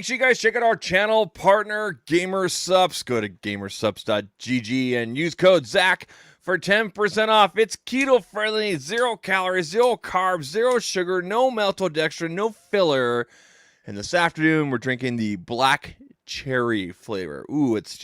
sure you guys check out our channel partner, GamerSupps. Go to gamersupps.gg and use code ZAK for 10% off. It's keto-friendly, 0 calories, 0 carbs, 0 sugar, no maltodextrin, no filler. And this afternoon, we're drinking the black cherry flavor. Ooh, it's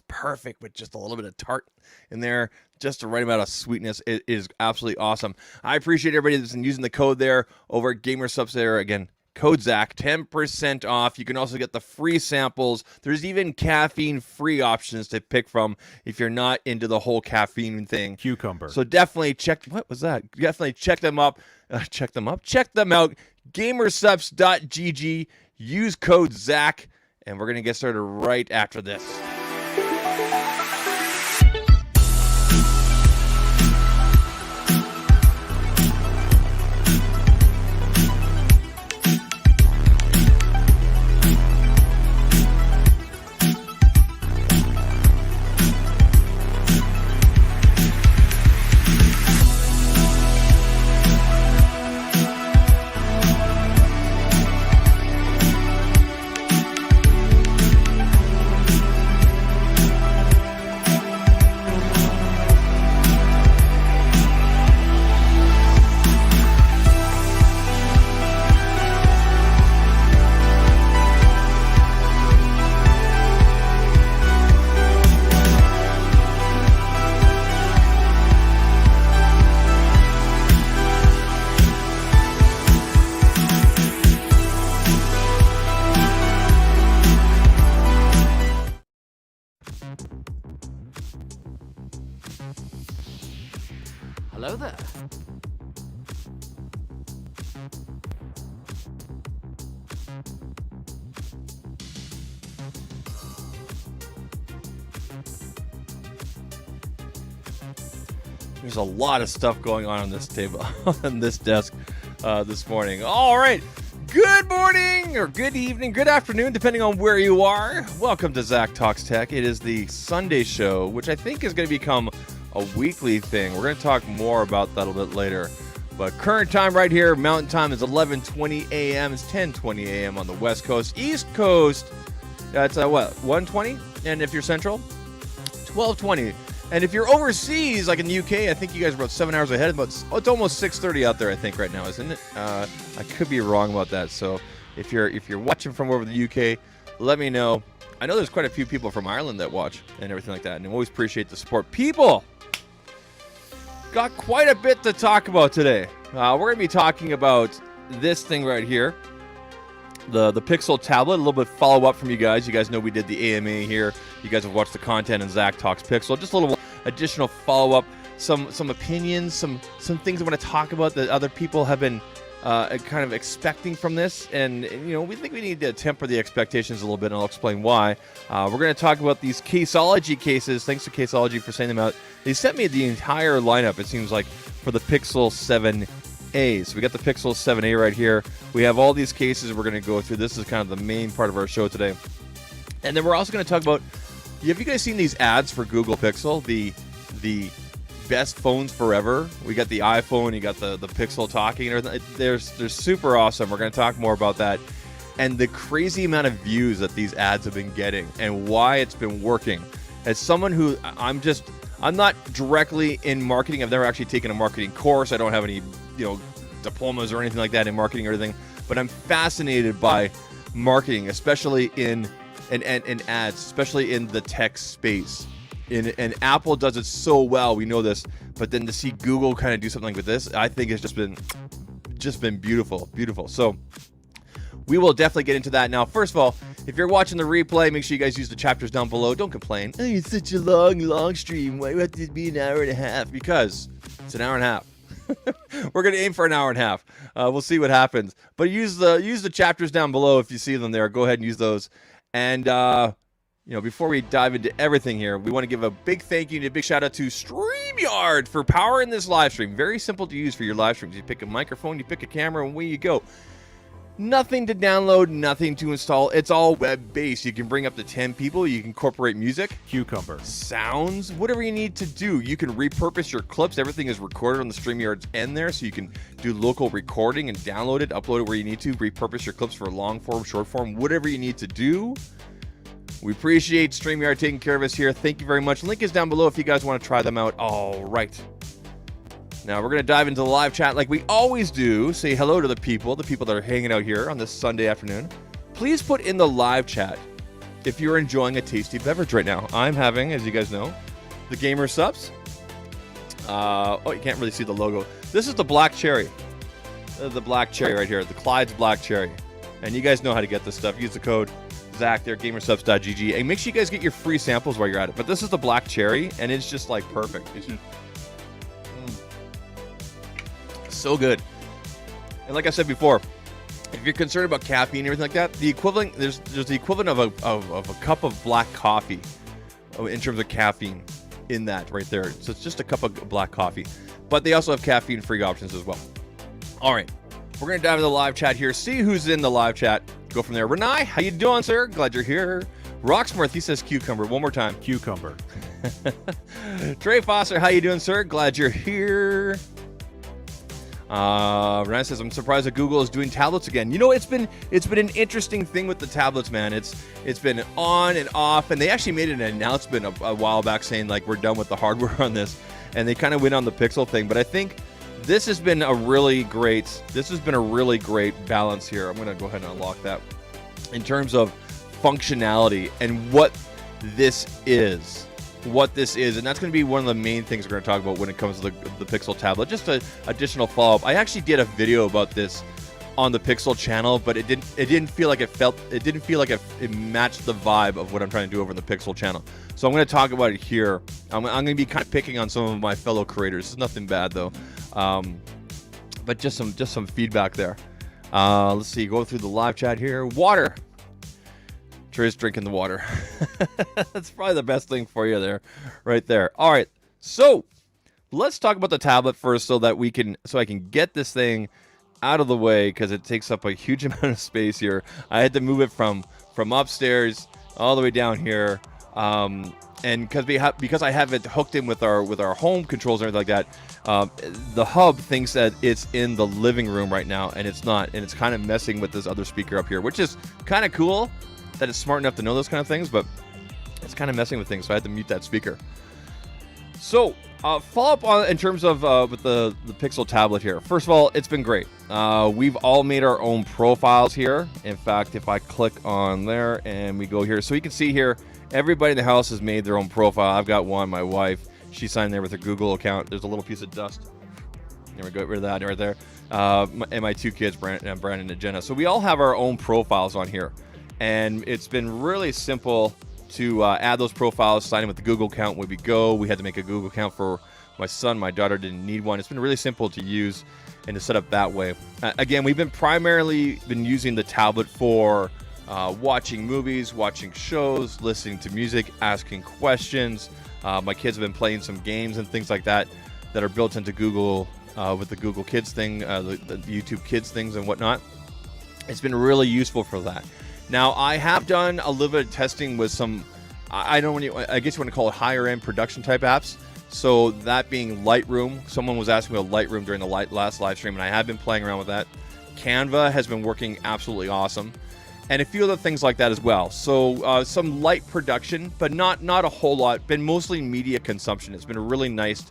perfect with just a little bit of tart in there, just the right amount of sweetness. It is absolutely awesome. I appreciate everybody that's been using the code there over at GamerSupps there. Again, code ZAK, 10% off. You can also get the free samples. There's even caffeine-free options to pick from if you're not into the whole caffeine thing. Cucumber. So definitely check, what was that? Definitely check them out. Check them out. Gamersupps.gg. Use code ZAK, and we're going to get started right after this. Hello there. There's a lot of stuff going on this table, on this desk this morning. All right. Good morning, or good evening, good afternoon, depending on where you are. Welcome to ZAKtalks TECH. It is the Sunday show, which I think is going to become a weekly thing. We're going to talk more about that a little bit later. But current time right here, Mountain Time is 11:20 a.m. It's 10:20 a.m. on the West Coast. East Coast, that's 1:20? And if you're Central, 12:20. And if you're overseas, like in the UK, I think you guys are about 7 hours ahead. It's almost 6:30 out there, I think, right now, isn't it? I could be wrong about that. So if you're watching from over the UK, let me know. I know there's quite a few people from Ireland that watch and everything like that, and I always appreciate the support. People, got quite a bit to talk about today. We're going to be talking about this thing right here, the Pixel tablet. A little bit follow up from you guys. You guys know we did the AMA here. You guys have watched the content in ZAKtalks Pixel. Just a little additional follow up, some opinions, some things I want to talk about that other people have been kind of expecting from this, and we think we need to temper the expectations a little bit, and I'll explain why. We're going to talk about these Caseology cases. Thanks to Caseology for sending them out. They sent me the entire lineup, it seems like, for the Pixel 7a. So we got the Pixel 7a right here. We have all these cases we're going to go through. This is kind of the main part of our show today. And then we're also going to talk about, have you guys seen these ads for Google Pixel? The best phones forever. We got the iPhone, you got the Pixel talking and everything. They're super awesome. We're going to talk more about that and the crazy amount of views that these ads have been getting and why it's been working. As someone who I'm not directly in marketing. I've never actually taken a marketing course. I don't have any diplomas or anything like that in marketing or anything, but I'm fascinated by marketing, especially in ads, especially in the tech space. And Apple does it so well, we know this, but then to see Google kind of do something like with this, I think it's just been beautiful. So we will definitely get into that. Now, first of all, if you're watching the replay, make sure you guys use the chapters down below. Don't complain. Oh, it's such a long stream. Why would it be an hour and a half? Because it's an hour and a half. We're going to aim for an hour and a half. We'll see what happens. But use the chapters down below if you see them there. Go ahead and use those. And before we dive into everything here, we want to give a big thank you and a big shout out to StreamYard for powering this live stream. Very simple to use for your live streams. You pick a microphone, you pick a camera, and away you go. Nothing to download, nothing to install. It's all web-based. You can bring up to 10 people. You can incorporate music, Cucumber, sounds, whatever you need to do. You can repurpose your clips. Everything is recorded on the StreamYard's end there, so you can do local recording and download it, upload it where you need to, repurpose your clips for long form, short form, whatever you need to do. We appreciate StreamYard taking care of us here. Thank you very much. Link is down below if you guys want to try them out. All right. Now we're going to dive into the live chat like we always do. Say hello to the people that are hanging out here on this Sunday afternoon. Please put in the live chat if you're enjoying a tasty beverage right now. I'm having, as you guys know, the Gamer Subs. Oh, you can't really see the logo. This is the black cherry. The black cherry right here. The Clyde's black cherry. And you guys know how to get this stuff. Use the code ZAK there, gamersubs.gg. And make sure you guys get your free samples while you're at it. But this is the black cherry, and it's just like perfect. It's just so good. And like I said before, if you're concerned about caffeine and everything like that, the equivalent there's the equivalent of a cup of black coffee in terms of caffeine in that right there. So it's just a cup of black coffee. But they also have caffeine-free options as well. All right. We're going to dive into the live chat here, see who's in the live chat. Go from there. Renai, how you doing, sir? Glad you're here. Rocksmith, he says cucumber. One more time. Cucumber. Trey Foster, how you doing, sir? Glad you're here. Renai says, I'm surprised that Google is doing tablets again. You know, it's been an interesting thing with the tablets, man. It's been on and off, and they actually made an announcement a while back saying, like, we're done with the hardware on this, and they kind of went on the Pixel thing. But I think this has been a really great balance here. I'm going to go ahead and unlock that in terms of functionality and what this is. And that's going to be one of the main things we're going to talk about when it comes to the Pixel tablet. Just an additional follow-up. I actually did a video about this on the Pixel channel, but it didn't feel like it matched the vibe of what I'm trying to do over on the Pixel channel. So I'm going to talk about it here. I'm going to be kind of picking on some of my fellow creators. It's nothing bad though, but just some feedback there. Let's see. Go through the live chat here. Water. Trey's drinking the water. That's probably the best thing for you there, right there. All right, so let's talk about the tablet first, so I can get this thing out of the way because it takes up a huge amount of space here. I had to move it from upstairs all the way down here, and because I have it hooked in with our home controls and everything like that, the hub thinks that it's in the living room right now, and it's not, and it's kind of messing with this other speaker up here, which is kind of cool that it's smart enough to know those kind of things, but it's kind of messing with things, so I had to mute that speaker. So, follow up on in terms of with the Pixel tablet here. First of all, it's been great. We've all made our own profiles here. In fact, if I click on there and we go here, so you can see here, everybody in the house has made their own profile. I've got one, my wife, she signed there with her Google account. There's a little piece of dust. There we go, get rid of that right there. And my two kids, Brandon and Jenna. So we all have our own profiles on here. And it's been really simple to add those profiles, sign in with the Google account when we go. We had to make a Google account for my son. My daughter didn't need one. It's been really simple to use and to set up that way. Again, we've been primarily using the tablet for watching movies, watching shows, listening to music, asking questions. My kids have been playing some games and things like that are built into Google with the Google Kids thing, the YouTube Kids things and whatnot. It's been really useful for that. Now, I have done a little bit of testing with some, I guess you want to call it higher end production type apps. So that being Lightroom. Someone was asking about Lightroom during the last live stream, and I have been playing around with that. Canva has been working absolutely awesome, and a few other things like that as well. So some light production, but not a whole lot. Been mostly media consumption. It's been really nice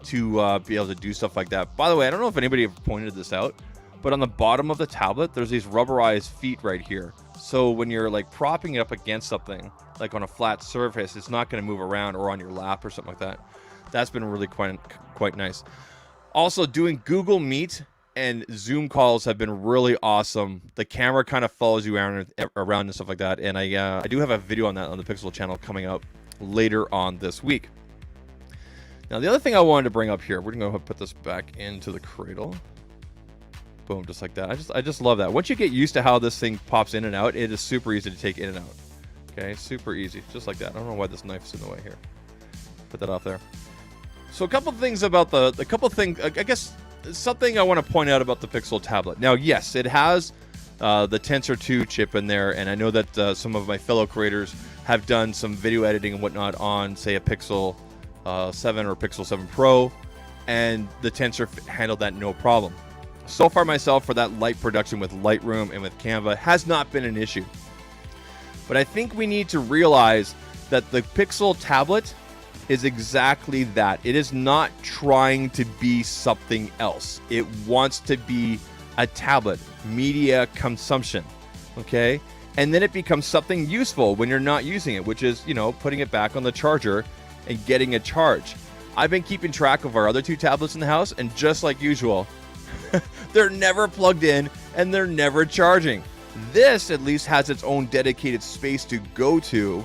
to be able to do stuff like that. By the way, I don't know if anybody have pointed this out, but on the bottom of the tablet, there's these rubberized feet right here. So when you're like propping it up against something, like on a flat surface, it's not going to move around, or on your lap or something like that. That's been really quite nice. Also, doing Google Meet and Zoom calls have been really awesome. The camera kind of follows you around and stuff like that. And I do have a video on that on the Pixel channel coming out later on this week. Now, the other thing I wanted to bring up here, we're going to put this back into the cradle. Boom, just like that. I just love that. Once you get used to how this thing pops in and out, it is super easy to take in and out. Okay, super easy, just like that. I don't know why this knife is in the way here. Put that off there. So a couple things about I guess something I want to point out about the Pixel tablet. Now, yes, it has the Tensor 2 chip in there, and I know that some of my fellow creators have done some video editing and whatnot on, say, a Pixel 7 or Pixel 7 Pro, and the Tensor handled that no problem. So far myself, for that light production with Lightroom and with Canva, has not been an issue. But I think we need to realize that the Pixel tablet is exactly that. It is not trying to be something else. It wants to be a tablet, media consumption, okay? And then it becomes something useful when you're not using it, which is, putting it back on the charger and getting a charge. I've been keeping track of our other 2 tablets in the house, and just like usual, they're never plugged in and they're never charging. This at least has its own dedicated space to go to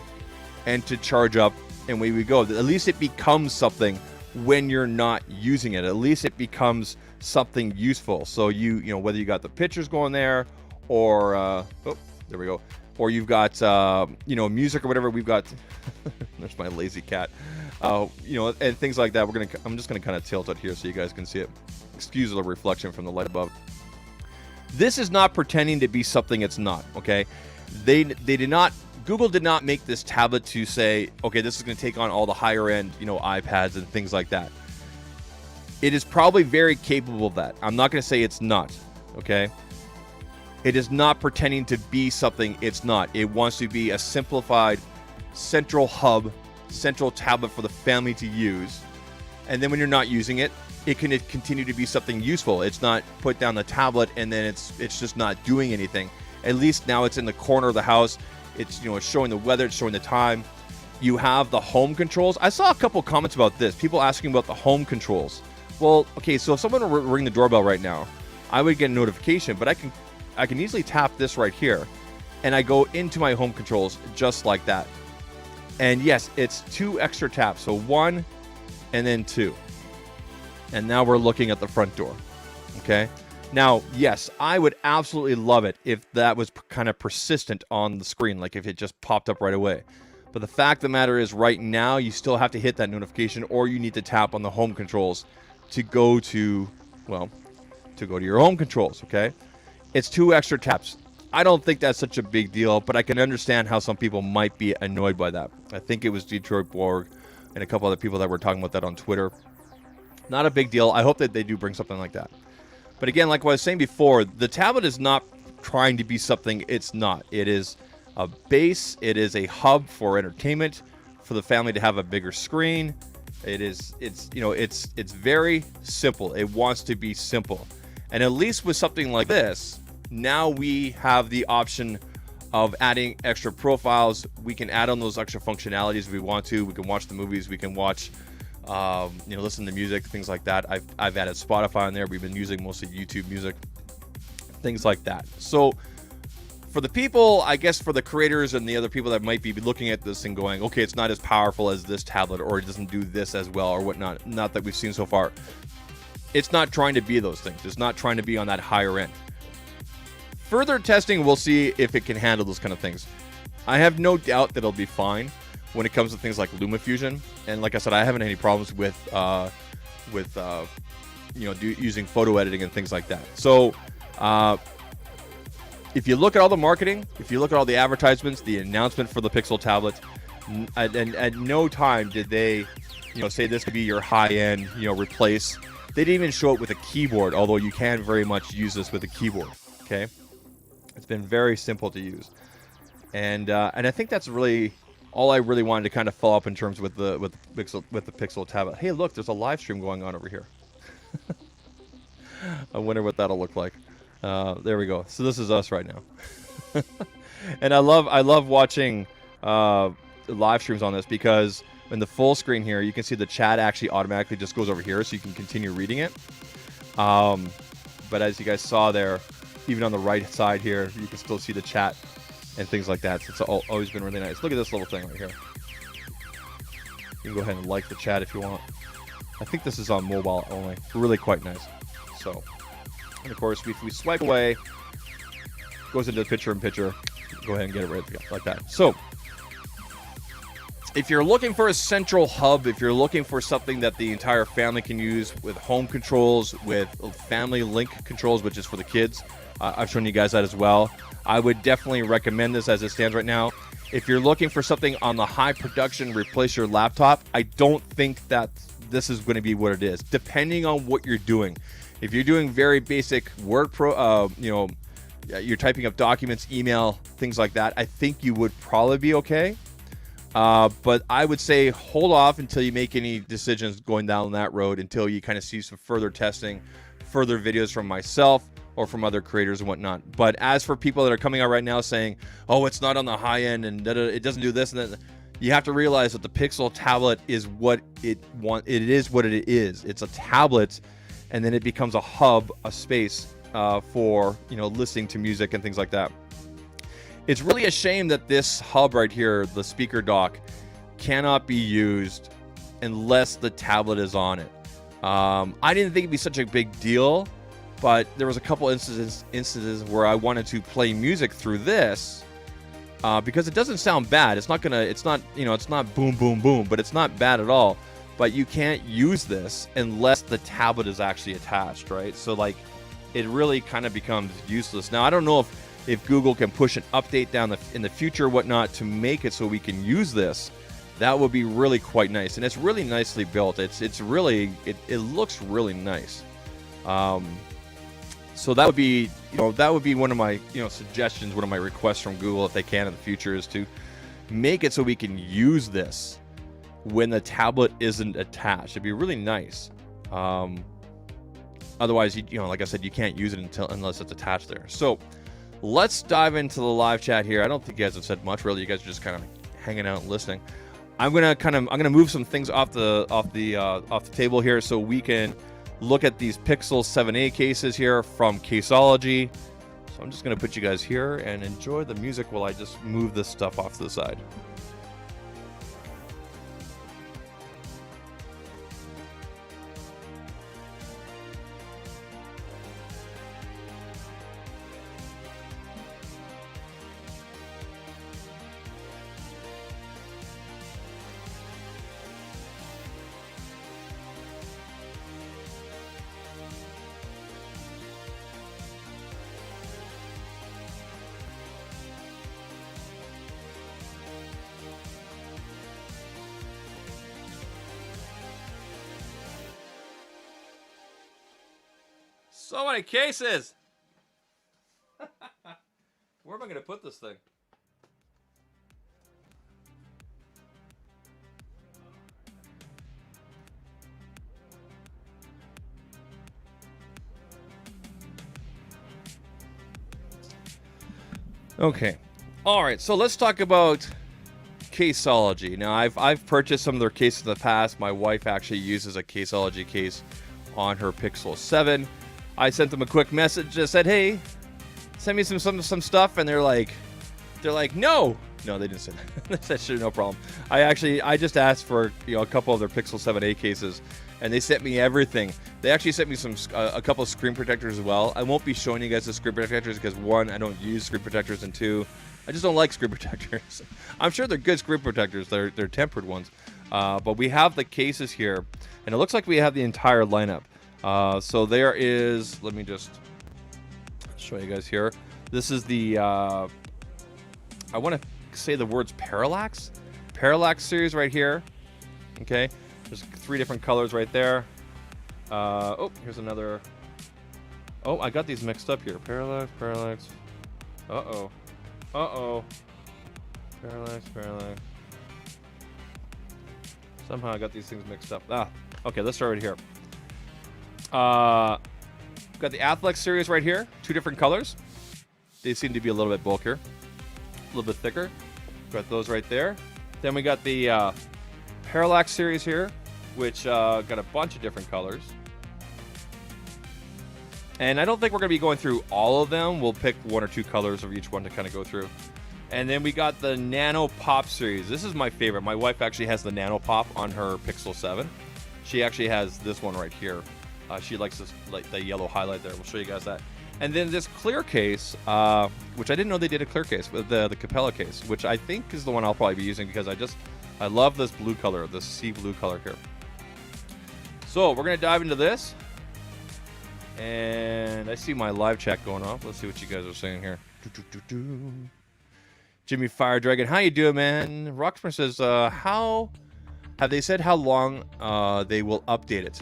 and to charge up, and away we go. At least it becomes something when you're not using it. At least it becomes something useful. So you whether you got the pictures going there, or there we go, or you've got music or whatever. We've got there's my lazy cat, and things like that. I'm just gonna kind of tilt it here so you guys can see it. Excuse the reflection from the light above. This is not pretending to be something it's not. Okay, Google did not make this tablet to say, okay, this is going to take on all the higher end, iPads and things like that. It is probably very capable of that. I'm not going to say it's not, okay? It is not pretending to be something it's not. It wants to be a simplified central hub, central tablet for the family to use. And then when you're not using it, it can continue to be something useful. It's not put down the tablet and then it's just not doing anything. At least now it's in the corner of the house. It's it's showing the weather, it's showing the time. You have the home controls. I saw a couple comments about this. People asking about the home controls. Well, okay, so if someone were to ring the doorbell right now, I would get a notification, but I can easily tap this right here, and I go into my home controls just like that. And yes, it's 2 extra taps, so 1 and then 2. And now we're looking at the front door. Okay. Now, yes, I would absolutely love it if that was kind of persistent on the screen, like if it just popped up right away. But the fact of the matter is, right now, you still have to hit that notification, or you need to tap on the home controls to go to your home controls, okay? It's 2 extra taps. I don't think that's such a big deal, but I can understand how some people might be annoyed by that. I think it was Detroit Borg and a couple other people that were talking about that on Twitter. Not a big deal. I hope that they do bring something like that. But again, like what I was saying before, the tablet is not trying to be something it's not. It is a base. It is a hub for entertainment, for the family to have a bigger screen. It's very simple. It wants to be simple. And at least with something like this, now we have the option of adding extra profiles. We can add on those extra functionalities if we want to. We can watch the movies. We can watch listen to music, things like that. I've added Spotify on there. We've been using mostly YouTube music, things like that. So for the people, I guess for the creators and the other people that might be looking at this and going, okay, it's not as powerful as this tablet, or it doesn't do this as well, or whatnot, not that we've seen so far. It's not trying to be those things. It's not trying to be on that higher end. Further testing, we'll see if it can handle those kind of things. I have no doubt that it'll be fine when it comes to things like LumaFusion, and like I said, I haven't had any problems with using photo editing and things like that. So if you look at all the marketing, if you look at all the advertisements, the announcement for the Pixel tablet, at no time did they say this could be your high-end replace. They didn't even show it with a keyboard, although you can very much use this with a keyboard. Okay, it's been very simple to use, and I think that's really all I really wanted to kind of follow up in terms with the Pixel tablet. Hey, look, there's a live stream going on over here. I wonder what that'll look like. There we go. So this is us right now, and I love watching live streams on this, because in the full screen here, you can see the chat actually automatically just goes over here, so you can continue reading it. But as you guys saw there, even on the right side here, you can still see the chat and things like that. So it's always been really nice. Look at this little thing right here. You can go ahead and like the chat if you want. I think this is on mobile only. Really quite nice. So, and of course, if we swipe away, goes into the picture-in-picture. Go ahead and get it right like that. So, if you're looking for a central hub, if you're looking for something that the entire family can use with home controls, with family link controls, which is for the kids, I've shown you guys that as well. I would definitely recommend this as it stands right now. If you're looking for something on the high production, replace your laptop, I don't think that this is going to be what it is, depending on what you're doing. If you're doing very basic Word you're typing up documents, email, things like that, I think you would probably be okay. But I would say hold off until you make any decisions going down that road, until you kind of see some further testing, further videos from myself or from other creators and whatnot. But as for people that are coming out right now saying, oh, it's not on the high end and it doesn't do this and that, you have to realize that the Pixel tablet is what it is what it is. It's a tablet, and then it becomes a hub, a space for listening to music and things like that. It's really a shame that this hub right here, the speaker dock, cannot be used unless the tablet is on it. I didn't think it'd be such a big deal, but there was a couple instances where I wanted to play music through this because it doesn't sound bad. It's not boom, boom, boom, but it's not bad at all. But you can't use this unless the tablet is actually attached, right? So like, it really kind of becomes useless. Now, I don't know if Google can push an update down in the future or whatnot to make it so we can use this. That would be really quite nice, and it's really nicely built. It looks really nice. So that would be one of my suggestions, one of my requests from Google, if they can in the future, is to make it so we can use this when the tablet isn't attached. It'd be really nice. Otherwise, like I said, you can't use it unless it's attached there. So let's dive into the live chat here. I don't think you guys have said much really. You guys are just kind of hanging out and listening. I'm gonna move some things off the table here so we can look at these Pixel 7a cases here from Caseology. So I'm just gonna put you guys here and enjoy the music while I just move this stuff off to the side. So many cases! Where am I going to put this thing? Okay. All right, so let's talk about Caseology. Now, I've purchased some of their cases in the past. My wife actually uses a Caseology case on her Pixel 7. I sent them a quick message that said, "Hey, send me some stuff," and they're like, "No, they didn't say that." They said, "Sure, no problem." I just asked for a couple of their Pixel 7a cases, and they sent me everything. They actually sent me a couple of screen protectors as well. I won't be showing you guys the screen protectors because one, I don't use screen protectors, and two, I just don't like screen protectors. I'm sure they're good screen protectors. They're tempered ones, but we have the cases here, and it looks like we have the entire lineup. So there is, let me just show you guys here. This is the, I want to say the words Parallax series right here. Okay. There's 3 different colors right there. Oh, here's another. Oh, I got these mixed up here. Parallax. Uh-oh. Parallax. Somehow I got these things mixed up. Okay, let's start right here. Got the Athletics series right here, 2 different colors. They seem to be a little bit bulkier, a little bit thicker. Got those right there. Then we got the Parallax series here, which got a bunch of different colors. And I don't think we're going to be going through all of them. We'll pick 1 or 2 colors of each one to kind of go through. And then we got the Nano Pop series. This is my favorite. My wife actually has the Nano Pop on her Pixel 7. She actually has this one right here. She likes this, like the yellow highlight there. We'll show you guys that. And then this clear case, which I didn't know they did a clear case, with the Capella case, which I think is the one I'll probably be using because I I love this blue color, this sea blue color here. So we're going to dive into this. And I see my live chat going off. Let's see what you guys are saying here. Jimmy Fire Dragon, how you doing, man? Rocksmith says, how have they said how long they will update it?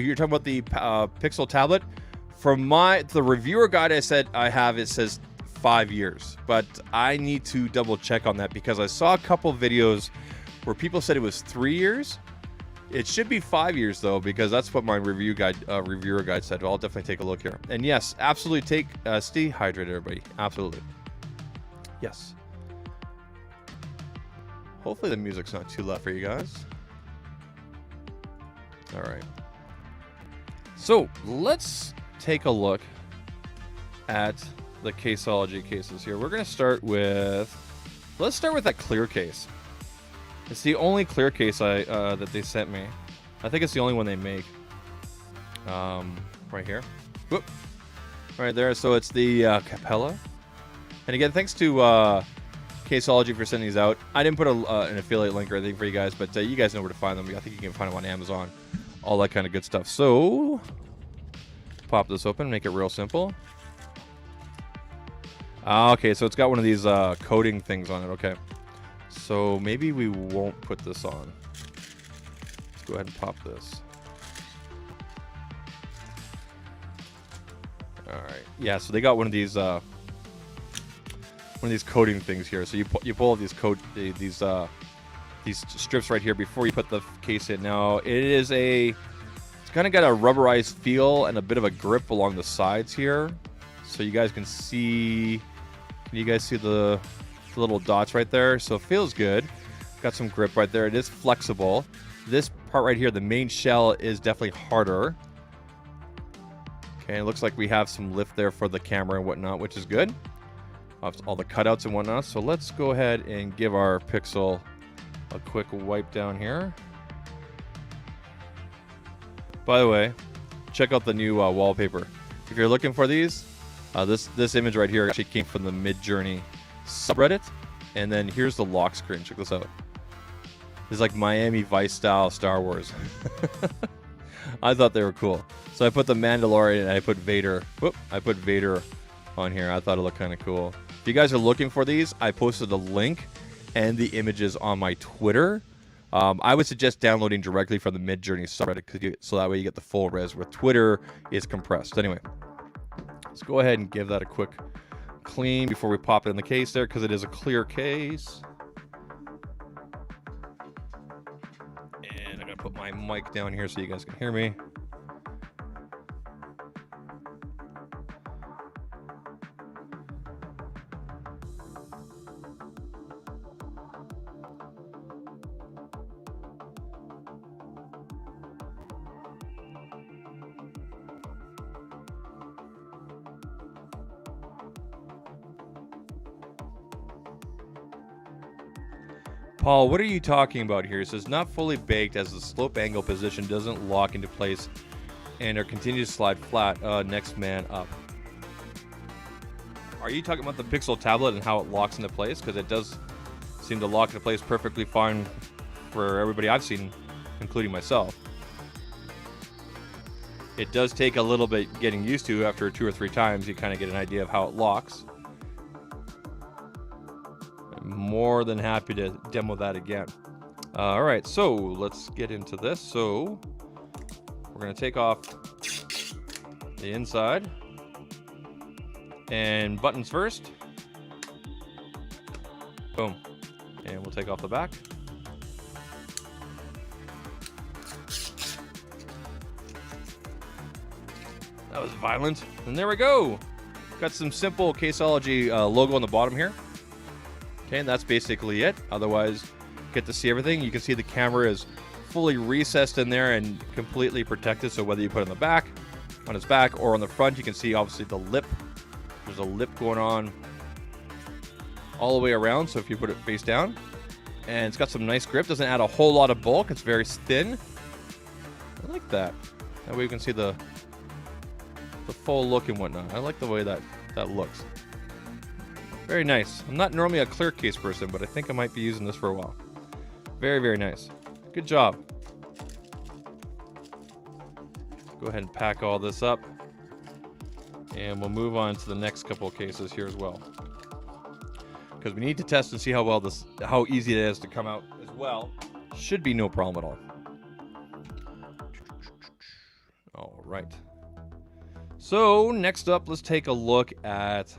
You're talking about the Pixel tablet? From the reviewer guide I said I have, it says 5 years. But I need to double check on that because I saw a couple videos where people said it was 3 years. It should be 5 years though, because that's what my reviewer guide said. Well, I'll definitely take a look here. And yes, absolutely stay hydrated, everybody. Absolutely. Yes. Hopefully the music's not too loud for you guys. All right. So let's take a look at the Caseology cases here. We're gonna start with, let's start with that clear case. It's the only clear case that they sent me. I think it's the only one they make. Right here. Whoop. Right there. So it's the Capella. And again, thanks to Caseology for sending these out. I didn't put an affiliate link or anything for you guys, but you guys know where to find them. I think you can find them on Amazon. All that kind of good stuff. So, pop this open, make it real simple. Okay, so it's got one of these coding things on it. Okay. So maybe we won't put this on. Let's go ahead and pop this. All right. Yeah. So they got one of these coding things here. So you pull these these strips right here before you put the case in. Now it's kind of got a rubberized feel and a bit of a grip along the sides here. So you guys can see. Can you guys see the little dots right there? So it feels good. Got some grip right there. It is flexible. This part right here, the main shell, is definitely harder. Okay, it looks like we have some lift there for the camera and whatnot, which is good. All the cutouts and whatnot. So let's go ahead and give our Pixel a quick wipe down here. By the way, check out the new wallpaper. If you're looking for these, this image right here actually came from the Midjourney subreddit, and then here's the lock screen. Check this out. It's like Miami Vice style Star Wars. I thought they were cool, so I put the Mandalorian and I put Vader. Whoop! I put Vader on here. I thought it looked kind of cool. If you guys are looking for these, I posted a link and the images on my Twitter. I would suggest downloading directly from the Midjourney subreddit, so that way you get the full res. Where Twitter is compressed. Anyway, let's go ahead and give that a quick clean before we pop it in the case there, because it is a clear case. And I'm gonna put my mic down here so you guys can hear me. Paul, what are you talking about here? It says not fully baked as the slope angle position doesn't lock into place and are continue to slide flat. Next man up. Are you talking about the Pixel tablet and how it locks into place? Because it does seem to lock into place perfectly fine for everybody I've seen, including myself. It does take a little bit getting used to. After 2 or 3 times, you kind of get an idea of how it locks. More than happy to demo that again. All right, so let's get into this. So we're going to take off the inside and buttons first. Boom. And we'll take off the back. That was violent. And there we go. Got some simple Caseology logo on the bottom here. Okay, and that's basically it. Otherwise, get to see everything. You can see the camera is fully recessed in there and completely protected. So whether you put it on the back, on its back, or on the front, you can see obviously the lip. There's a lip going on all the way around. So if you put it face down, and it's got some nice grip. Doesn't add a whole lot of bulk. It's very thin. I like that. That way you can see the full look and whatnot. I like the way that looks. Very nice. I'm not normally a clear case person, but I think I might be using this for a while. Very, very nice. Good job. Go ahead and pack all this up. And we'll move on to the next couple of cases here as well. Because we need to test and see how easy it is to come out as well. Should be no problem at all. All right. So next up, let's take a look at.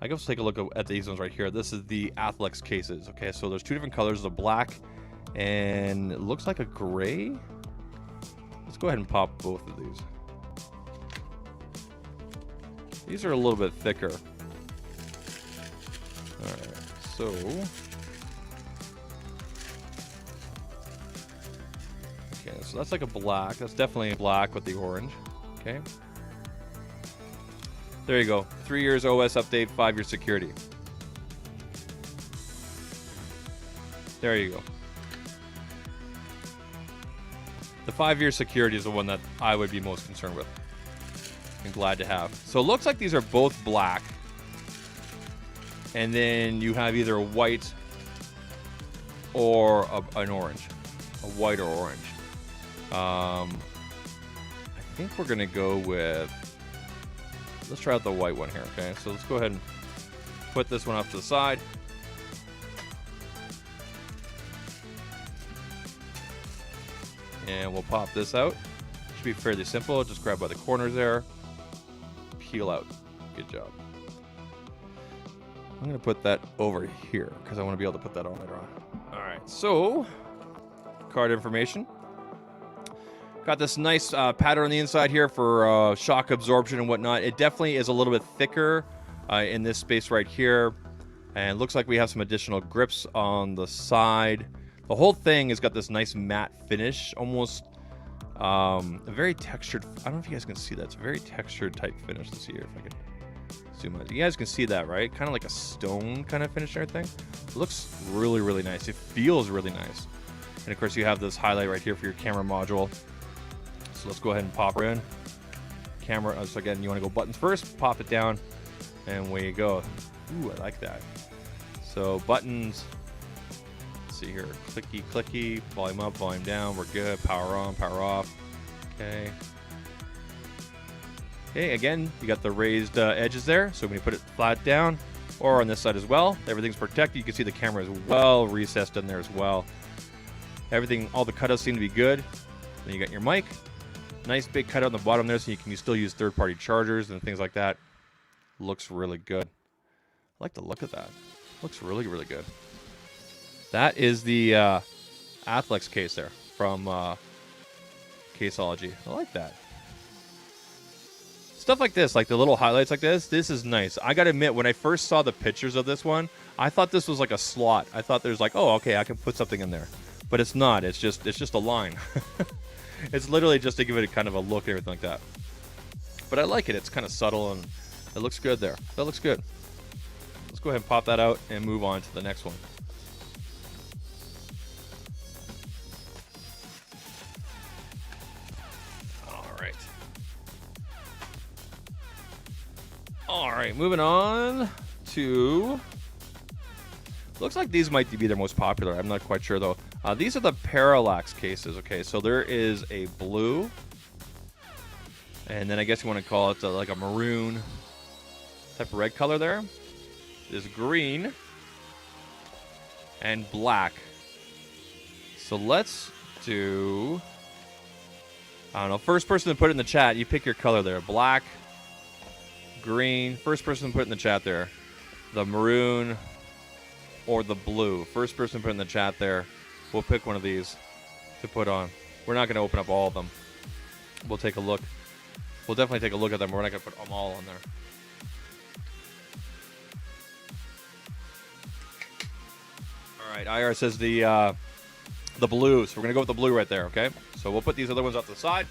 I guess take a look at these ones right here. This is the ZAKtalks cases. Okay, so there's two different colors: the black and it looks like a gray. Let's go ahead and pop both of these. These are a little bit thicker. All right, so. Okay, so that's like a black. That's definitely a black with the orange. Okay. There you go. 3 years OS update, 5 year security. There you go. The 5 year security is the one that I would be most concerned with. And glad to have. So it looks like these are both black. And then you have either a white or an orange. A white or orange. I think we're going to go with... Let's try out the white one here, okay? So let's go ahead and put this one off to the side. And we'll pop this out. Should be fairly simple. Just grab by the corners there. Peel out. Good job. I'm going to put that over here because I want to be able to put that on later on. All right, so card information. Got this nice pattern on the inside here for shock absorption and whatnot. It definitely is a little bit thicker in this space right here. And it looks like we have some additional grips on the side. The whole thing has got this nice matte finish, almost a very textured. I don't know if you guys can see that. It's a very textured type finish. Let's see here if I can zoom out. You guys can see that, right? Kind of like a stone kind of finish and everything. It looks really, really nice. It feels really nice. And of course, you have this highlight right here for your camera module. So let's go ahead and pop her in. Camera, so again, you want to go buttons first, pop it down, and away you go. Ooh, I like that. So buttons, let's see here, clicky, clicky, volume up, volume down, we're good, power on, power off, okay. Okay, again, you got the raised edges there, so when you put it flat down, or on this side as well, everything's protected. You can see the camera is well recessed in there as well. Everything, all the cutouts seem to be good. Then you got your mic. Nice big cutout on the bottom there, so you can still use third-party chargers and things like that. Looks really good. I like the look of that. Looks really, really good. That is the ZAKtalks case there from Caseology. I like that. Stuff like this, like the little highlights like this is nice. I gotta admit, when I first saw the pictures of this one, I thought this was like a slot. I thought there's like, oh, okay, I can put something in there. But it's not. It's just a line. It's literally just to give it a kind of a look and everything like that. But I like it. It's kind of subtle and it looks good there. That looks good. Let's go ahead and pop that out and move on to the next one. All right, moving on to... Looks like these might be their most popular. I'm not quite sure, though. These are the Parallax cases, okay? So there is a blue. And then I guess you want to call it like a maroon type of red color there. There's green and black. So let's do... I don't know. First person to put it in the chat, you pick your color there. Black, green. First person to put it in the chat there. The maroon or the blue. First person to put it in the chat there. We'll pick one of these to put on. We're not going to open up all of them. We'll take a look. We'll definitely take a look at them. We're not going to put them all on there. All right, IR says the blue. So we're going to go with the blue right there, okay? So we'll put these other ones off to the side.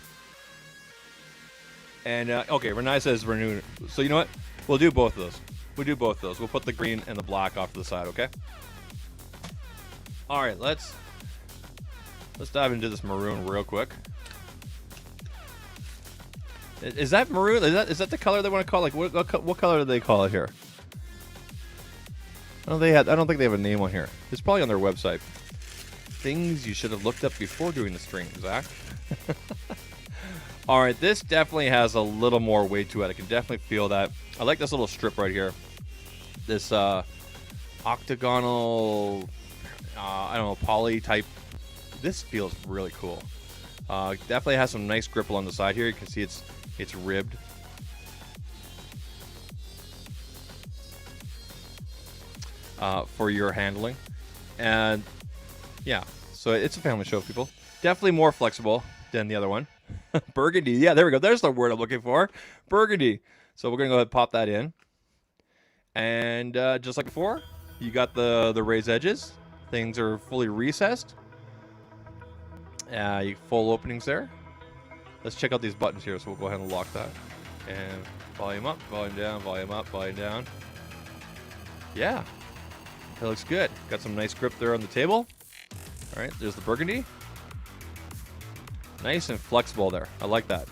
And, okay, Renai says renew. So you know what? We'll do both of those. We'll do both of those. We'll put the green and the black off to the side, okay? All right, let's dive into this maroon real quick. Is that maroon? Is that the color they want to call it? Like what color do they call it here? I don't think they have a name on here. It's probably on their website. things you should have looked up before doing the stream, Zach. All right, this definitely has a little more weight to it. I can definitely feel that. I like this little strip right here. This octagonal, I don't know, poly type. This feels really cool. Definitely has some nice grip along the side here. You can see it's ribbed. For your handling. And yeah, so it's a family show, people. Definitely more flexible than the other one. Burgundy. Yeah, there we go. There's the word I'm looking for. Burgundy. So we're going to go ahead and pop that in. And just like before, you got the raised edges. Things are fully recessed. You full openings there. Let's check out these buttons here. So we'll go ahead and lock that. And volume up, volume down, volume up, volume down. Yeah. That looks good. Got some nice grip there on the table. All right, there's the burgundy. Nice and flexible there. I like that.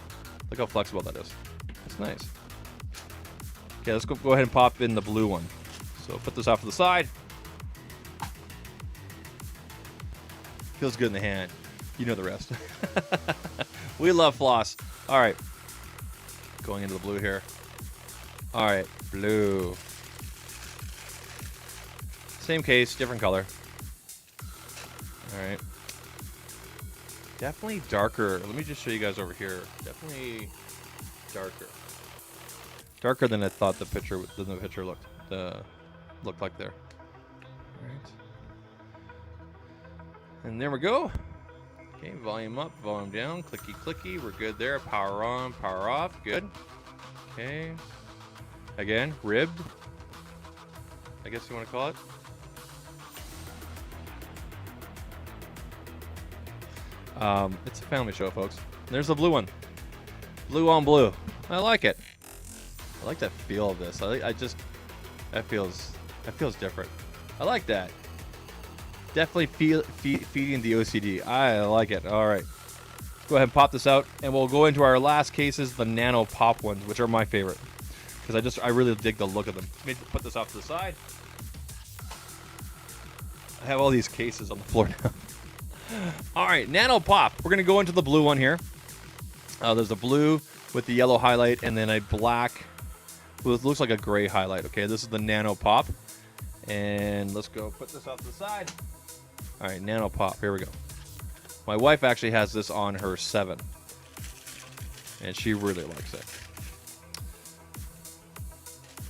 Look how flexible that is. That's nice. Okay, let's go ahead and pop in the blue one. So put this off to the side. Feels good in the hand. You know the rest. We love floss. All right. Going into the blue here. All right, blue. Same case, different color. All right. Definitely darker. Let me just show you guys over here. Definitely darker. Darker than I thought the picture looked like there. All right. And there we go. Okay, volume up, volume down, clicky clicky. We're good there. Power on, power off. Good. Okay. Again, ribbed. I guess you want to call it. It's a family show, folks. There's the blue one. Blue on blue. I like it. I like that feel of this. That feels different. I like that. Definitely feeding the OCD. I like it. All right. Go ahead and pop this out, and we'll go into our last cases, the nano pop ones, which are my favorite because I really dig the look of them. Let me put this off to the side. I have all these cases on the floor now. All right, nano pop. We're gonna go into the blue one here. There's a blue with the yellow highlight, and then a black with looks like a gray highlight. Okay, this is the nano pop, and let's go put this off to the side. All right, nano pop. Here we go. My wife actually has this on her 7, and she really likes it.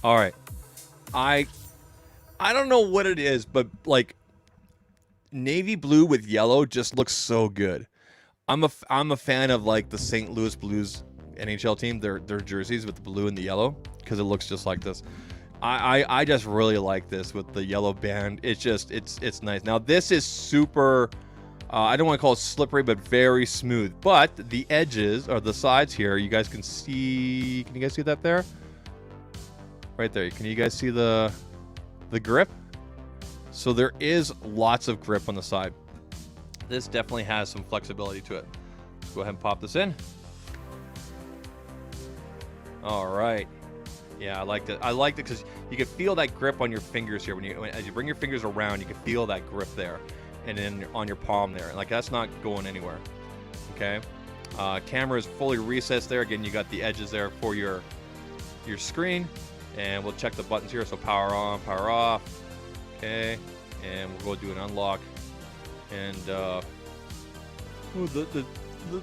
All right, I don't know what it is, but like. Navy blue with yellow just looks so good. I'm a fan of like the St. Louis Blues NHL team, their jerseys with the blue and the yellow because it looks just like this. I just really like this with the yellow band. It's nice. Now this is super. I don't want to call it slippery, but very smooth. But the edges or the sides here, you guys can see. Can you guys see that there? Right there. Can you guys see the grip? So there is lots of grip on the side. This definitely has some flexibility to it. Let's go ahead and pop this in. All right. Yeah, I liked it. I liked it because you can feel that grip on your fingers here. As you bring your fingers around, you can feel that grip there. And then on your palm there. Like that's not going anywhere. Okay. Camera is fully recessed there. Again, you got the edges there for your screen. And we'll check the buttons here. So power on, power off. Okay, and we'll go do an unlock, and the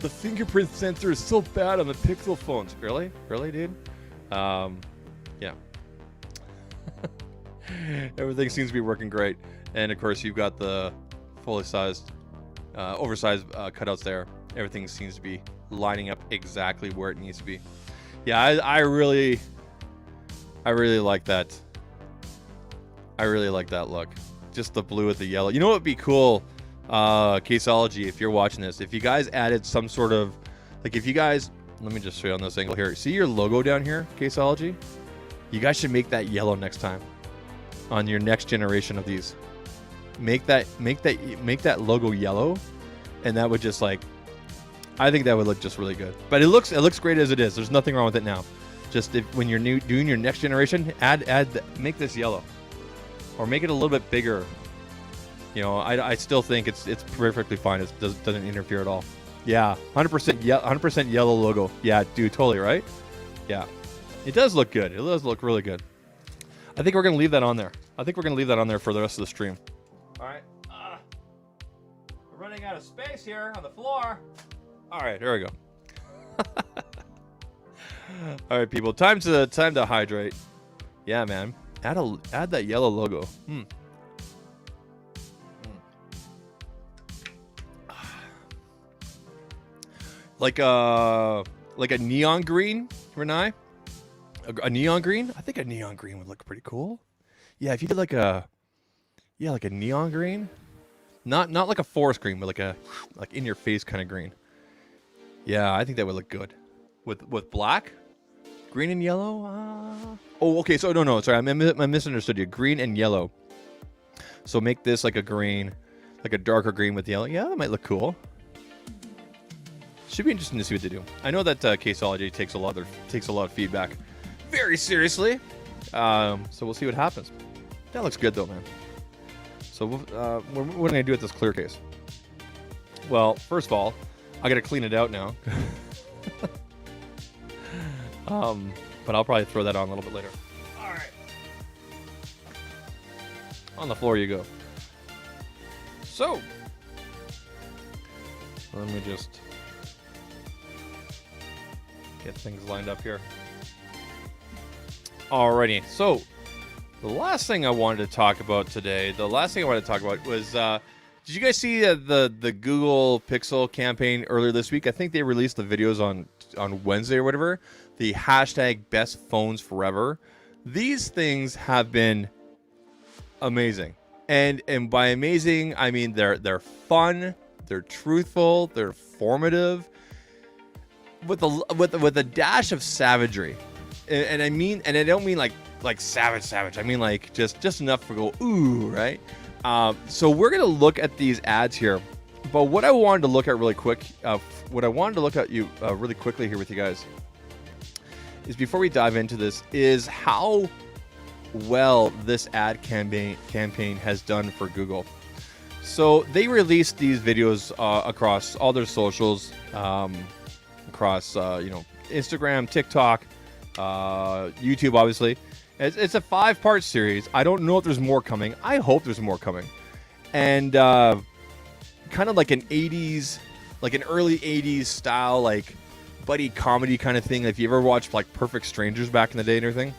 fingerprint sensor is so bad on the Pixel phones. Really, dude? Yeah. Everything seems to be working great, and of course you've got the fully sized, oversized cutouts there. Everything seems to be lining up exactly where it needs to be. Yeah, I really like that. I really like that look. Just the blue with the yellow. You know what would be cool, Caseology, if you're watching this, if you guys added some sort of, like if you guys, let me just show you on this angle here. See your logo down here, Caseology? You guys should make that yellow next time on your next generation of these. Make that logo yellow, and that would just like, I think that would look just really good. But it looks great as it is. There's nothing wrong with it now. Just when you're doing your next generation, make this yellow. Or make it a little bit bigger. You know, I still think it's perfectly fine. It doesn't interfere at all. Yeah, 100% yellow logo. Yeah, dude, totally right. Yeah, it does look good. It does look really good. I think we're gonna leave that on there. I think we're gonna leave that on there for the rest of the stream. All right. We're running out of space here on the floor. All right, here we go. All right, people. Time to hydrate. Yeah, man. Add that yellow logo. Like a neon green, Renai? A neon green? I think a neon green would look pretty cool. Yeah, if you did like a neon green, not like a forest green, but like in your face kind of green. Yeah, I think that would look good with black, green and yellow. Oh, okay. So no, sorry, I misunderstood you. Green and yellow. So make this like a green, like a darker green with yellow. Yeah, that might look cool. Should be interesting to see what they do. I know that Caseology takes a lot of feedback very seriously. So we'll see what happens. That looks good though, man. So what are we gonna do with this clear case? Well, first of all, I gotta clean it out now. But I'll probably throw that on a little bit later. All right. On the floor you go. So let me just get things lined up here. Alrighty, so the last thing I wanted to talk about today, was, did you guys see the Google Pixel campaign earlier this week? I think they released the videos on Wednesday or whatever. The hashtag #BestPhonesForever. These things have been amazing, and by amazing I mean they're fun, they're truthful, they're informative, with a dash of savagery, and I don't mean like savage. I mean like just enough to go ooh, right? So we're gonna look at these ads here, but what I wanted to look at really quickly here with you guys is, before we dive into this, is how well this ad campaign has done for Google. So they released these videos across all their socials. Across Instagram, TikTok, YouTube, obviously. It's a 5-part series. I don't know if there's more coming. I hope there's more coming. And kind of like an early 80s style, like buddy comedy kind of thing. If you ever watched like Perfect Strangers back in the day and everything,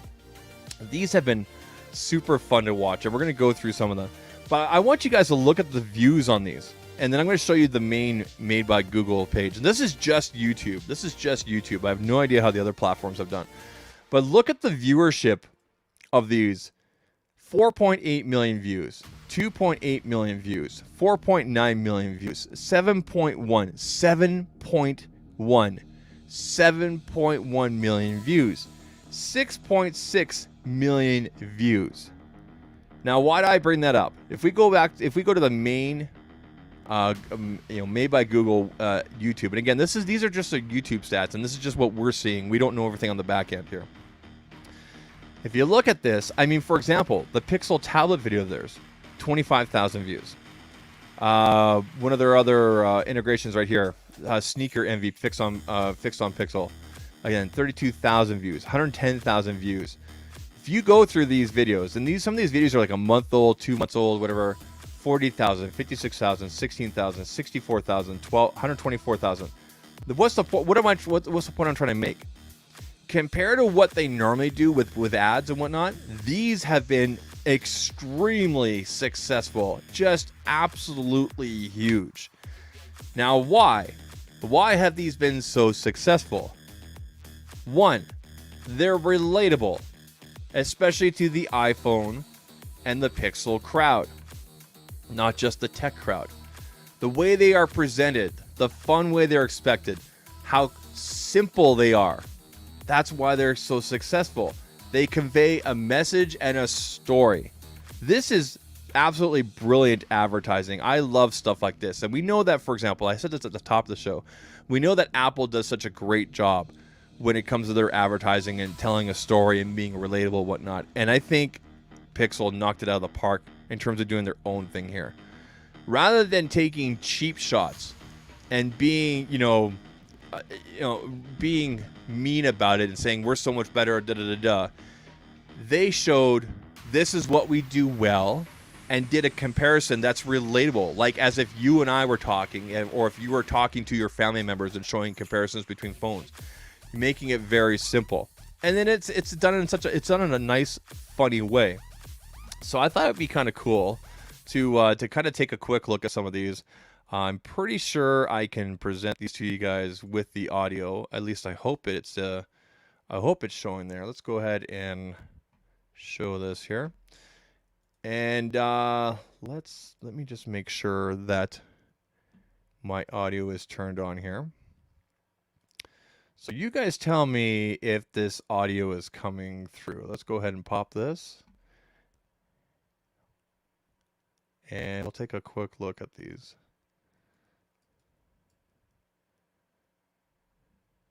these have been super fun to watch, and we're going to go through some of them. But I want you guys to look at the views on these. And then I'm going to show you the main Made by Google page. And this is just YouTube. I have no idea how the other platforms have done. But look at the viewership of these. 4.8 million views. 2.8 million views. 4.9 million views. 7.1. 7.1 million views. 6.6 million views. Now, why do I bring that up? If we go to the main Made by Google YouTube, and again, these are just the YouTube stats, and this is just what we're seeing. We don't know everything on the back end here. If you look at this, I mean, for example, the Pixel tablet video of theirs, 25,000 views. One of their other integrations right here, sneaker envy fixed on Pixel, again, 32,000 views, 110,000 views. If you go through these videos, and some of these videos are like a month old, 2 months old, whatever. 40,000, 56,000, 16,000, 64,000, 124,000. What's the point I'm trying to make? Compared to what they normally do with ads and whatnot, these have been extremely successful, just absolutely huge. Now, why? Why have these been so successful? One, they're relatable, especially to the iPhone and the Pixel crowd. Not just the tech crowd. The way they are presented, the fun way they're expected, how simple they are. That's why they're so successful. They convey a message and a story. This is absolutely brilliant advertising. I love stuff like this. And we know that, for example, I said this at the top of the show, we know that Apple does such a great job when it comes to their advertising and telling a story and being relatable and whatnot. And I think Pixel knocked it out of the park in terms of doing their own thing here. rather than taking cheap shots and being, being mean about it and saying we're so much better, they showed this is what we do well and did a comparison that's relatable, like as if you and I were talking, or if you were talking to your family members and showing comparisons between phones, making it very simple. And then it's done in a nice, funny way. So I thought it'd be kind of cool to kind of take a quick look at some of these. I'm pretty sure I can present these to you guys with the audio. At least I hope it's showing there. Let's go ahead and show this here. And let me just make sure that my audio is turned on here. So you guys tell me if this audio is coming through. Let's go ahead and pop this. And we'll take a quick look at these.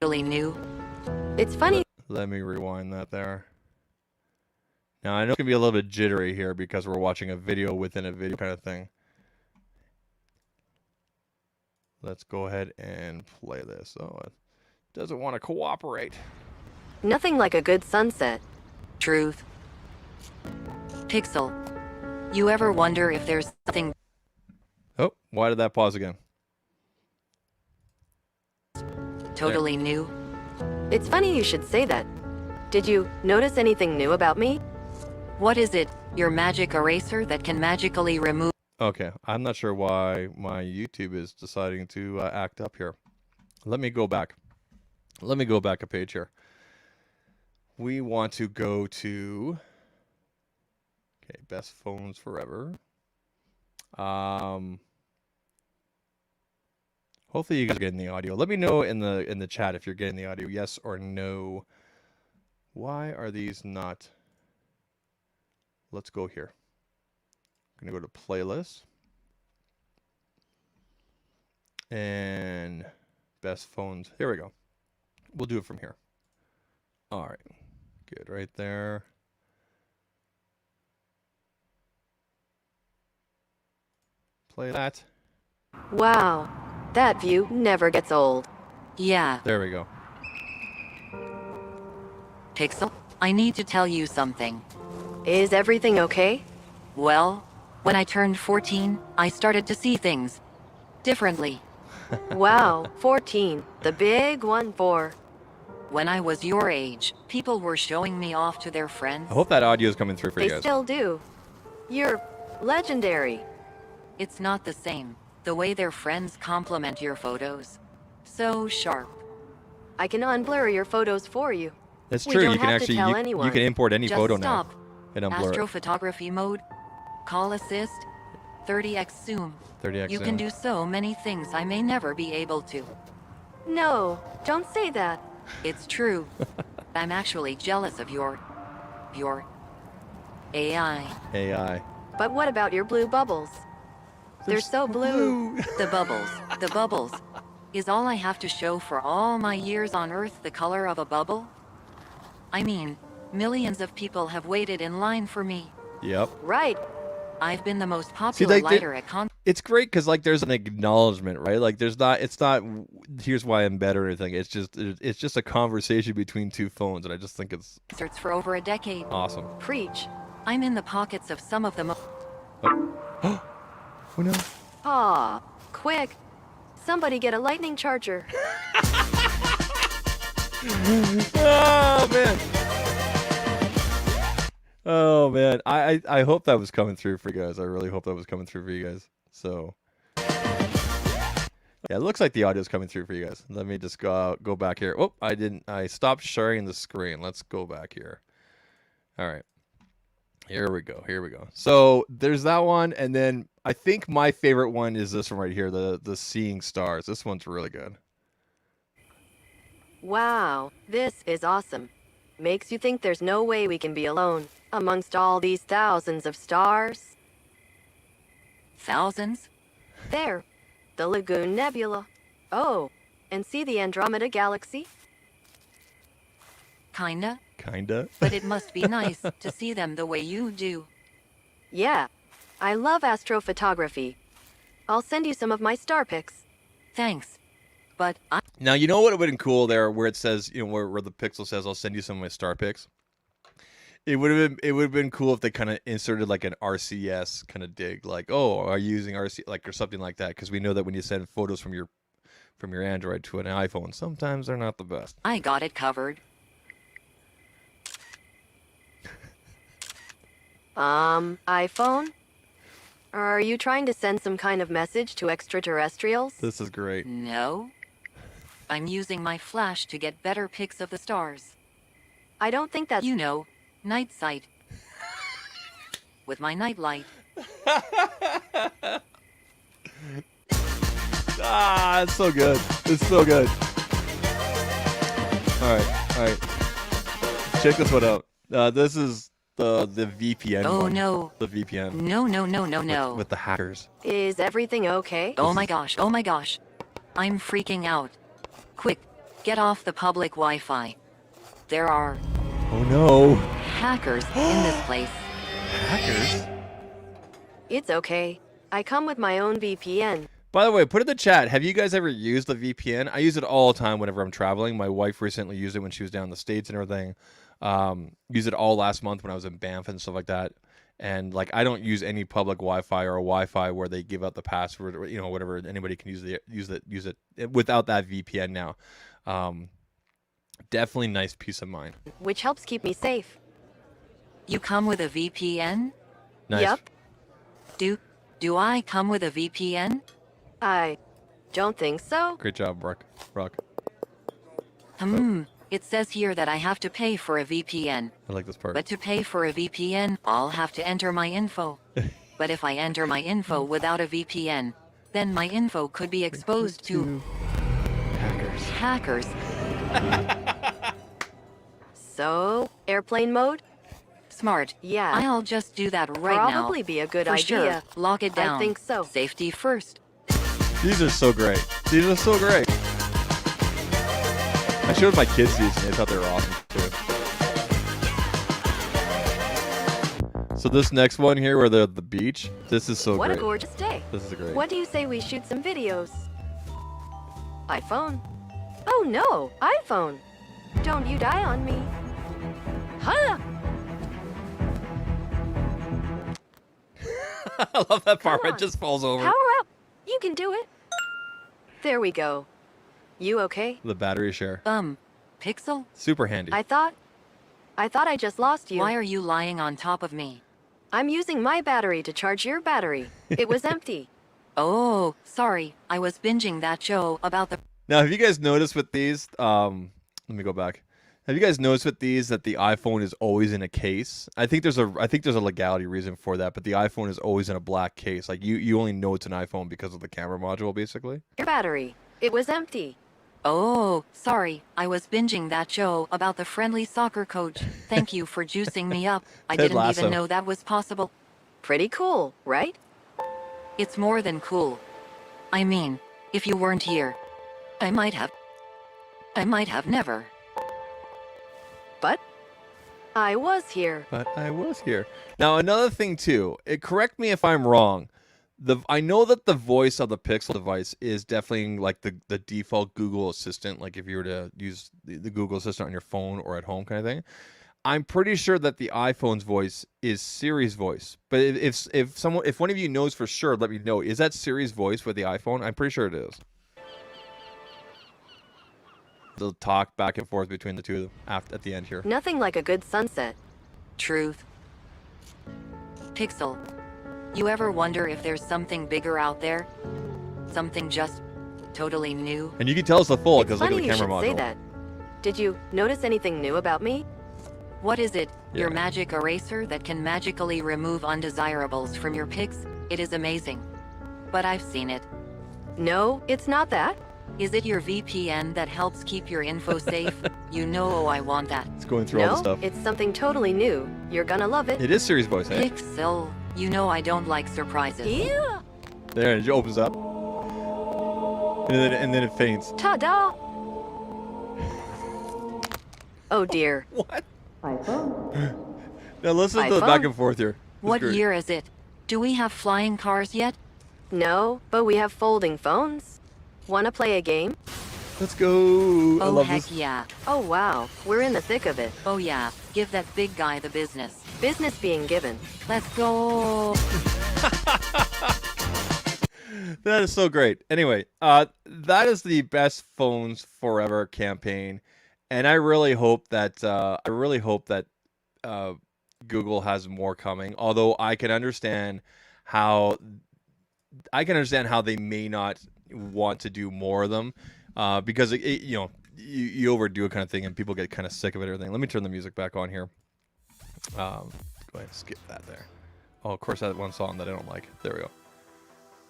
Really new. It's funny. Let me rewind that there. Now, I know it's going to be a little bit jittery here because we're watching a video within a video kind of thing. Let's go ahead and play this. Oh, it doesn't want to cooperate. Nothing like a good sunset. Truth. Pixel. You ever wonder if there's something... Oh, why did that pause again? Totally new. It's funny you should say that. Did you notice anything new about me? What is it? Your magic eraser that can magically remove... Okay, I'm not sure why my YouTube is deciding to act up here. Let me go back. Let me go back a page here. We want to go to... Okay, Best Phones Forever. Hopefully you guys are getting the audio. Let me know in the chat if you're getting the audio, yes or no. Why are these not? Let's go here. I'm gonna go to playlist and best phones. Here we go. We'll do it from here. All right, good right there. Play that. Wow, that view never gets old. Yeah. There we go. Pixel, I need to tell you something. Is everything okay? Well, when I turned 14, I started to see things differently. Wow, 14, the big one for... When I was your age, people were showing me off to their friends. I hope that audio is coming through for you guys. They still do. You're legendary. It's not the same. The way their friends compliment your photos. So sharp. I can unblur your photos for you. That's true. You can actually you can import any photo now and unblur it. Astrophotography mode, call assist, 30x zoom. 30x you zoom. can do so many things I may never be able to. No, don't say that. It's true. I'm actually jealous of your AI. AI. But what about your blue bubbles? They're so blue. The bubbles. Is all I have to show for all my years on Earth the color of a bubble? I mean, millions of people have waited in line for me. Yep. Right. I've been the most popular lighter at It's great because there's an acknowledgement, right? Like it's not here's why I'm better or anything. It's just a conversation between two phones, and I just think it's concerts for over a decade. Awesome. Preach. I'm in the pockets of some of the most... Oh no. Aw, quick. Somebody get a lightning charger. Oh man. Oh man. I hope that was coming through for you guys. I really hope that was coming through for you guys. So yeah, it looks like the audio is coming through for you guys. Let me just go back here. Oh, I stopped sharing the screen. Let's go back here. All right. Here we go. So there's that one, and then I think my favorite one is this one right here, the Seeing Stars. This one's really good. Wow, this is awesome. Makes you think there's no way we can be alone amongst all these thousands of stars. Thousands? There, the Lagoon Nebula. Oh, and see the Andromeda Galaxy? Kinda. But it must be nice to see them the way you do. Yeah, I love astrophotography. I'll send you some of my star pics. Thanks. But I... Now, you know what would have been cool there where it says, you know, where the Pixel says, I'll send you some of my star pics? It would have been cool if they kind of inserted like an RCS kind of dig, like, oh, are you using RC, like, or something like that? Because we know that when you send photos from your Android to an iPhone, sometimes they're not the best. I got it covered. iPhone? Are you trying to send some kind of message to extraterrestrials? This is great. No. I'm using my flash to get better pics of the stars. I don't think that's... You know, night sight. With my night light. Ah, it's so good. It's so good. All right. Check this one out. This is the VPN. Oh one. no. The VPN. No. With the hackers. Is everything okay? Oh my gosh. I'm freaking out. Quick, get off the public Wi-Fi. There are... Oh no. Hackers in this place. Hackers? It's okay. I come with my own VPN. By the way, put in the chat, have you guys ever used the VPN? I use it all the time whenever I'm traveling. My wife recently used it when she was down in the States and everything. Used it all last month when I was in Banff and stuff like that. And like, I don't use any public Wi-Fi or Wi-Fi where they give out the password or, you know, whatever. Anybody can use it without that VPN now. Definitely nice peace of mind. Which helps keep me safe. You come with a VPN? Nice. Yep. Do I come with a VPN? I don't think so. Great job, Rock. It says here that I have to pay for a VPN. I like this part. But to pay for a VPN, I'll have to enter my info. But if I enter my info without a VPN, then my info could be exposed to... Hackers. So, airplane mode? Smart. Yeah. I'll just do that right now. Probably be a good For idea. sure. Lock it down. I think so. Safety first. These are so great. I showed my kids these and they thought they were awesome too. So this next one here where they're at the beach, this is so What great. a gorgeous day. This is great. What do you say we shoot some videos? iPhone. Oh no, iPhone. Don't you die on me. Huh? I love that part where Come it just falls over. Power up. You can do it. There we go. You okay? The battery share. Pixel? Super handy. I thought I just lost you. Why are you lying on top of me? I'm using my battery to charge your battery. It was empty. Oh, sorry. I was binging that show about the... Now, have you guys noticed with these, let me go back. Have you guys noticed with these that the iPhone is always in a case? I think there's a legality reason for that, but the iPhone is always in a black case. Like you only know it's an iPhone because of the camera module, basically. Your battery. It was empty. Oh, sorry. I was binging that show about the friendly soccer coach. Thank you for juicing me up. I Ted didn't Lasso. even know that was possible. Pretty cool, right? It's more than cool. I mean, if you weren't here, I might have never. But I was here. Now, another thing too. Correct me if I'm wrong. I know that the voice of the Pixel device is definitely like the default Google Assistant. Like if you were to use the Google Assistant on your phone or at home, kind of thing. I'm pretty sure that the iPhone's voice is Siri's voice. But if one of you knows for sure, let me know. Is that Siri's voice with the iPhone? I'm pretty sure it is. They'll talk back and forth between the two of them at the end here. Nothing like a good sunset. Truth. Pixel, you ever wonder if there's something bigger out there? Something just totally new? And you can tell it's the full It's because look at funny the you camera should module. say that. Did you notice anything new about me? What is it? Your Yeah. magic eraser that can magically remove undesirables from your pics? It is amazing. But I've seen it. No, it's not that. Is it your VPN that helps keep your info safe? You know I want that. It's going through all No, the stuff. it's something totally new. You're gonna love it. It is Siri's voice, eh? Pixel, you know I don't like surprises. Yeah. There, it opens up. And then it faints. Ta-da! Oh dear. What? Now listen to the iPhone? back and forth here. This is What great. year is it? Do we have flying cars yet? No, but we have folding phones. Wanna play a game? Let's go. I Oh love heck this. yeah. Oh wow, we're in the thick of it. Oh yeah. Give that big guy the business. Business being given. Let's go. That is so great. Anyway, that is the Best Phones Forever campaign, and I really hope that Google has more coming. Although I can understand how they may not want to do more of them, because you overdo a kind of thing and people get kind of sick of it and everything. Let me turn the music back on here. Go ahead and skip that there. Oh, of course, that one song that I don't like. There we go.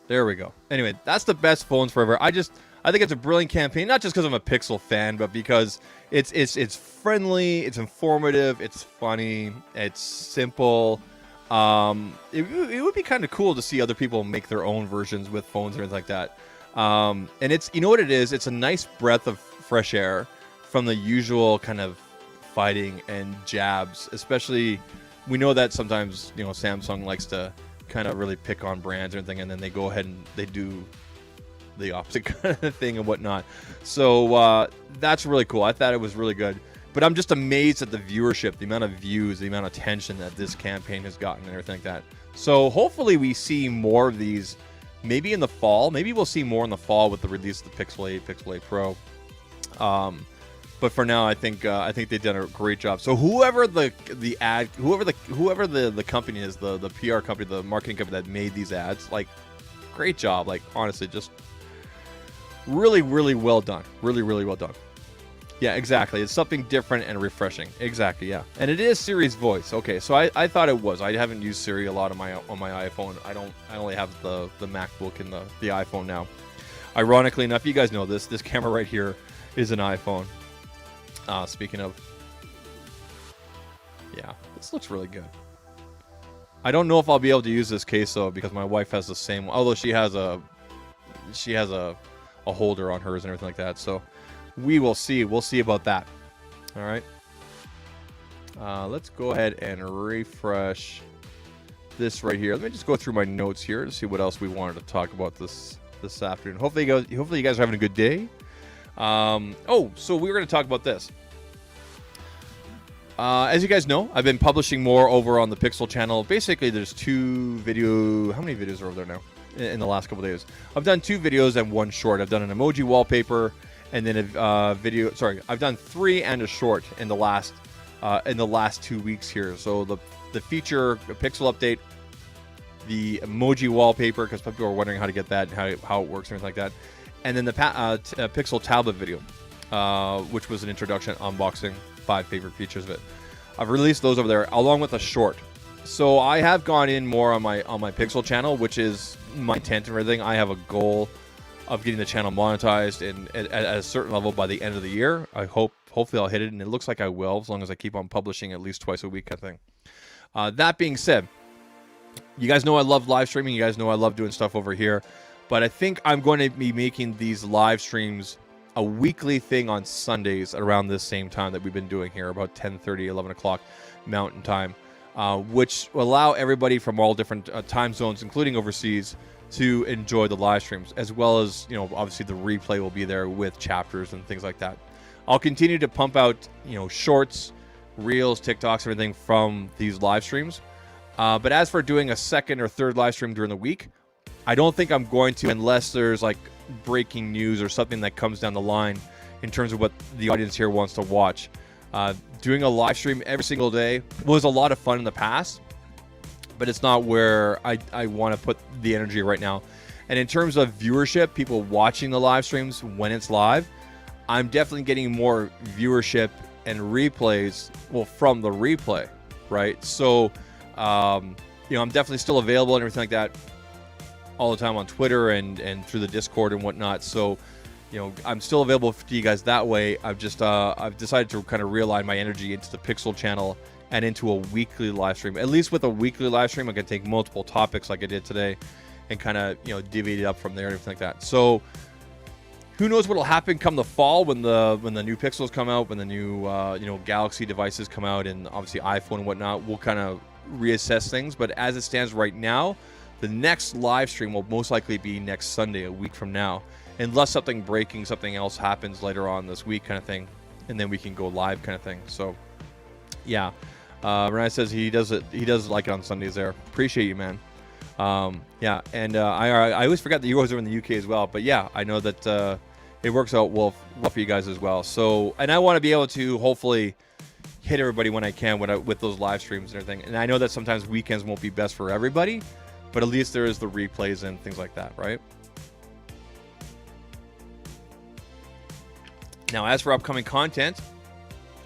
There we go. Anyway, that's the Best Phones Forever. I think it's a brilliant campaign, not just because I'm a Pixel fan, but because it's friendly, it's informative, it's funny, it's simple. It would be kind of cool to see other people make their own versions with phones or anything like that. And it's, you know what it is? It's a nice breath of fresh air from the usual kind of fighting and jabs. Especially, we know that sometimes Samsung likes to kind of really pick on brands or anything, and then they go ahead and they do the opposite kind of thing and whatnot. So that's really cool. I thought it was really good. But I'm just amazed at the viewership, the amount of views, the amount of attention that this campaign has gotten and everything like that. So hopefully we see more of these maybe in the fall. Maybe we'll see more in the fall with the release of the Pixel 8, Pixel 8 Pro. But for now, I think they've done a great job. So whoever the company is, the PR company, the marketing company that made these ads, like, great job. Like, honestly, just really, really well done. Really, really well done. Yeah, exactly. It's something different and refreshing. Exactly, yeah. And it is Siri's voice. Okay, so I thought it was. I haven't used Siri a lot on my iPhone. I only have the MacBook and the iPhone now. Ironically enough, you guys know this camera right here is an iPhone. Speaking of, yeah, this looks really good. I don't know if I'll be able to use this case though, because my wife has the same one. Although she has a holder on hers and everything like that. So we will see. We'll see about that. All right. Let's go ahead and refresh this right here. Let me just go through my notes here to see what else we wanted to talk about this afternoon. Hopefully you guys are having a good day. So we were going to talk about this. As you guys know, I've been publishing more over on the Pixel channel. Basically, there's two video. How many videos are over there now? In the last couple days, I've done 2 videos and 1 short. I've done an emoji wallpaper and then a video. Sorry, I've done 3 and a short in the last 2 weeks here. So the feature, a Pixel update, the emoji wallpaper, because people are wondering how to get that, and how it works and everything like that. And then the Pixel tablet video, which was an introduction, unboxing, 5 favorite features of it. I've released those over there along with a short. So I have gone in more on my Pixel channel, which is my intent and everything. I have a goal of getting the channel monetized and at a certain level by the end of the year. Hopefully I'll hit it, and it looks like I will, as long as I keep on publishing at least twice a week, I think. That being said, you guys know I love live streaming. You guys know I love doing stuff over here. But I think I'm going to be making these live streams a weekly thing on Sundays around this same time that we've been doing here, about 10:30, 11 o'clock Mountain Time, which will allow everybody from all different time zones, including overseas, to enjoy the live streams, as well as, obviously the replay will be there with chapters and things like that. I'll continue to pump out, shorts, reels, TikToks, everything from these live streams. But as for doing a second or third live stream during the week, I don't think I'm going to, unless there's like breaking news or something that comes down the line in terms of what the audience here wants to watch. Doing a live stream every single day was a lot of fun in the past, but it's not where I want to put the energy right now. And in terms of viewership, people watching the live streams when it's live, I'm definitely getting more viewership and replays, from the replay, right? So, I'm definitely still available and everything like that all the time on Twitter and through the Discord and whatnot. So, I'm still available to you guys that way. I've decided to kind of realign my energy into the Pixel channel and into a weekly live stream. At least with a weekly live stream, I can take multiple topics like I did today and kind of, divvy it up from there and everything like that. So who knows what will happen come the fall when the new Pixels come out, when the new Galaxy devices come out, and obviously iPhone and whatnot. We'll kind of reassess things. But as it stands right now, The next live stream will most likely be next Sunday, a week from now, unless something else happens later on this week, kind of thing, and then we can go live, kind of thing. So, yeah. Renai says he does like it on Sundays there. Appreciate you, man. Yeah, and I always forget that you guys are in the UK as well, but yeah, I know that it works out well for you guys as well. So, and I want to be able to hopefully hit everybody when I can with those live streams and everything. And I know that sometimes weekends won't be best for everybody, but at least there is the replays and things like that, right? Now, as for upcoming content,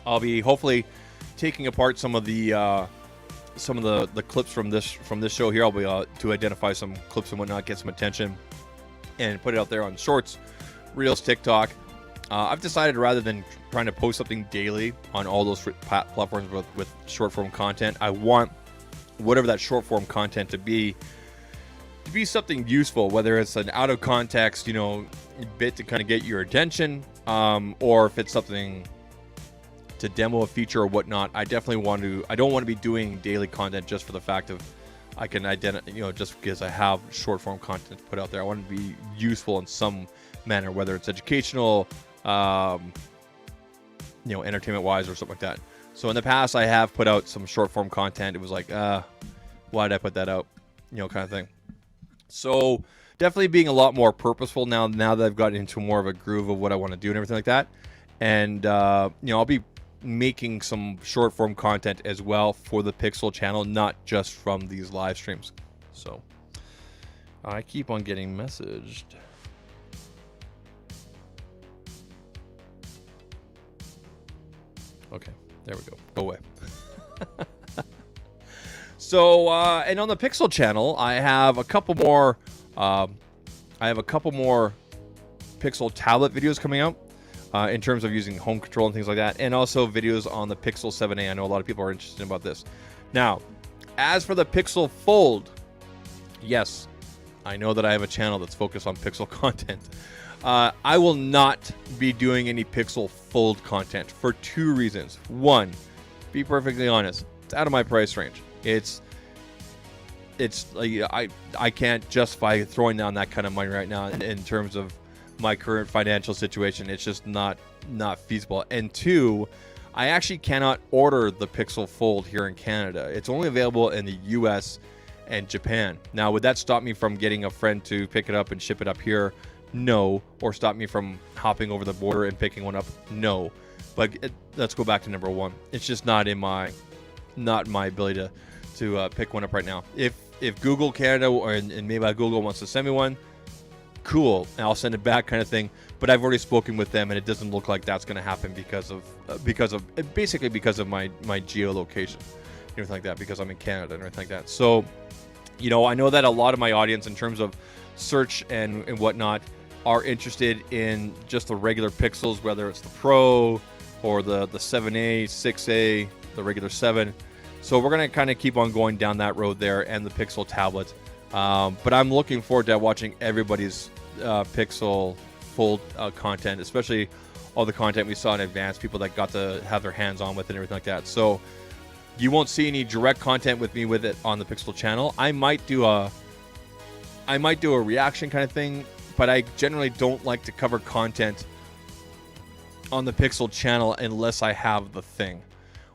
I'll be hopefully taking apart some of the clips from this show here. I'll be to identify some clips and whatnot, get some attention, and put it out there on Shorts, Reels, TikTok. I've decided rather than trying to post something daily on all those platforms with short form content, I want whatever that short form content to be something useful, whether it's an out of context, bit to kind of get your attention, or if it's something to demo a feature or whatnot. I don't want to be doing daily content just for the fact of I can identify, just because I have short form content to put out there. I want it to be useful in some manner, whether it's educational, entertainment wise or something like that. So in the past, I have put out some short form content. It was like, why did I put that out? Kind of thing. So definitely being a lot more purposeful now that I've gotten into more of a groove of what I want to do and everything like that. And, I'll be making some short form content as well for the Pixel channel, not just from these live streams. So I keep on getting messaged. Okay, there we go. Go away. So, and on the Pixel channel, I have a couple more. Pixel tablet videos coming out in terms of using home control and things like that, and also videos on the Pixel 7a. I know a lot of people are interested about this. Now, as for the Pixel Fold, yes, I know that I have a channel that's focused on Pixel content. I will not be doing any Pixel Fold content for two reasons. One, be perfectly honest, it's out of my price range. It's like I can't justify throwing down that kind of money right now in terms of my current financial situation. It's just not feasible. And two, I actually cannot order the Pixel Fold here in Canada. It's only available in the US and Japan. Now, would that stop me from getting a friend to pick it up and ship it up here? No. Or stop me from hopping over the border and picking one up? No. But let's go back to number one. It's just not my ability to pick one up right now. If Google Canada and maybe Google wants to send me one, cool, and I'll send it back, kind of thing. But I've already spoken with them, and it doesn't look like that's going to happen because of my geolocation, everything like that, because I'm in Canada and everything like that. So, I know that a lot of my audience, in terms of search and whatnot, are interested in just the regular Pixels, whether it's the Pro or the 7a, 6a, the regular 7. So we're going to kind of keep on going down that road there, and the Pixel tablet. But I'm looking forward to watching everybody's Pixel Fold content, especially all the content we saw in advance, people that got to have their hands on with it and everything like that. So you won't see any direct content with me with it on the Pixel channel. I might do a reaction kind of thing, but I generally don't like to cover content on the Pixel channel unless I have the thing,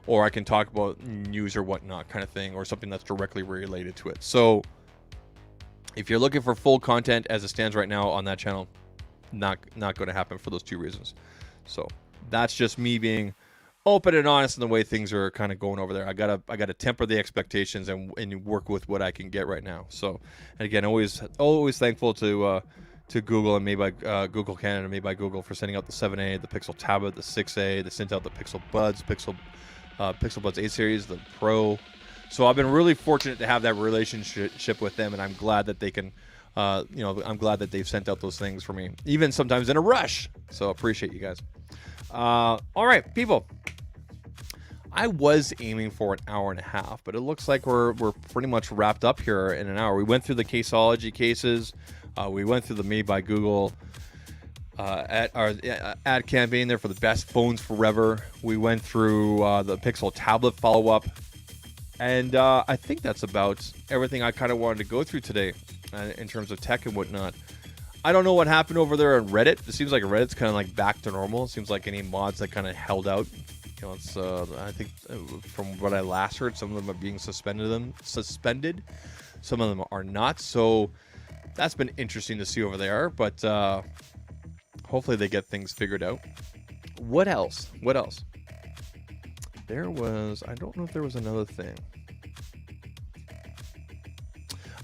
or I can talk about news or whatnot kind of thing, or something that's directly related to it. So if you're looking for full content as it stands right now on that channel, not going to happen for those two reasons. So that's just me being open and honest in the way things are kind of going over there. I gotta temper the expectations and work with what I can get right now. So, and again, always thankful to Google and Made by Google Canada, Made by Google, for sending out the 7a, the Pixel tablet, the 6a. They sent out the Pixel Buds, Pixel Buds 8 series, the Pro. So I've been really fortunate to have that relationship with them, and I'm glad that they can, I'm glad that they've sent out those things for me, even sometimes in a rush. So appreciate you guys. All right, people. I was aiming for an hour and a half, but it looks like we're pretty much wrapped up here in an hour. We went through the Caseology cases. We went through the Made by Google ad campaign there for the best phones forever. We went through the Pixel tablet follow-up. And I think that's about everything I kind of wanted to go through today in terms of tech and whatnot. I don't know what happened over there on Reddit. It seems like Reddit's kind of like back to normal. It seems like any mods that kind of held out. You know, it's I think from what I last heard, some of them are being suspended. Some of them are not. So that's been interesting to see over there. But hopefully they get things figured out. What else? What else? There was, I don't know if there was another thing.